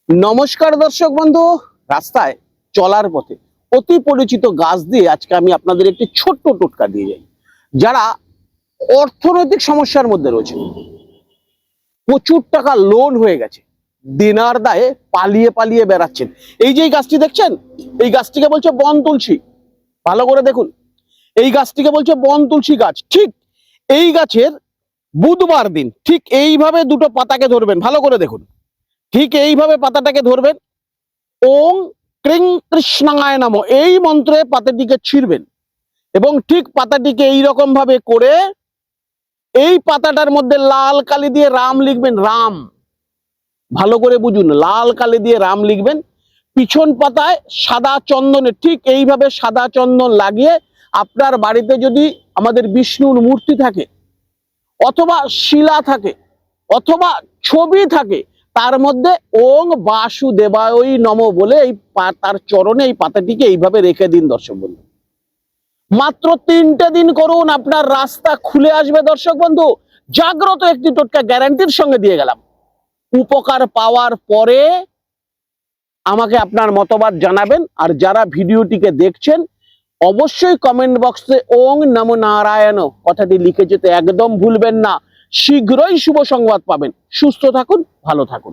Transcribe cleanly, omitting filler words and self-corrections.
নমস্কার দর্শক বন্ধু, রাস্তায় চলার পথে অতি পরিচিত গাছ দিয়ে আজকে আমি আপনাদের একটি ছোট্ট টোটকা দিয়ে যাই। যারা অর্থনৈতিক সমস্যার মধ্যে রয়েছে, প্রচুর টাকা লোন হয়ে গেছে, দেনার দায়ে পালিয়ে পালিয়ে বেড়াচ্ছেন, এই যে এই গাছটি দেখছেন, এই গাছটিকে বলছে বন তুলসী। ভালো করে দেখুন, এই গাছটিকে বলছে বন তুলসী গাছ। ঠিক এই গাছের বুধবার দিন ঠিক এইভাবে দুটো পাতাকে ধরবেন, ভালো করে দেখুন, ঠিক এইভাবে পাতাটাকে ধরবেন, ওং ক্রিং কৃষ্ণায় নমঃ এই মন্ত্রে পাতাটিকে ছিঁড়বেন এবং ঠিক পাতাটিকে এইরকম ভাবে করে এই পাতাটার মধ্যে লাল কালি দিয়ে রাম লিখবেন। রাম, ভালো করে বুঝুন, লাল কালি দিয়ে রাম লিখবেন। পিছন পাতায় সাদা চন্দনে ঠিক এইভাবে সাদা চন্দন লাগিয়ে আপনার বাড়িতে যদি আমাদের বিষ্ণুর মূর্তি থাকে অথবা শিলা থাকে অথবা ছবি থাকে, তার মধ্যে ওং বাসুদেবায় নমঃ বলে এই তার চরণে এই পাতাটিকে এইভাবে রেখে দিন। দর্শক বন্ধু, মাত্র 3টে দিন করুন, আপনার রাস্তা খুলে আসবে। দর্শক বন্ধু, জাগ্রত একটি টোটকা গ্যারান্টির সঙ্গে দিয়ে গেলাম। উপকার পাওয়ার পরে আমাকে আপনার মতবাদ জানাবেন। আর যারা ভিডিওটিকে দেখছেন অবশ্যই কমেন্ট বক্সে ওং নমো নারায়ণ কথাটি লিখে যেতে একদম ভুলবেন না। শীঘ্রই শুভ সংবাদ পাবেন। সুস্থ থাকুন, ভালো থাকুন।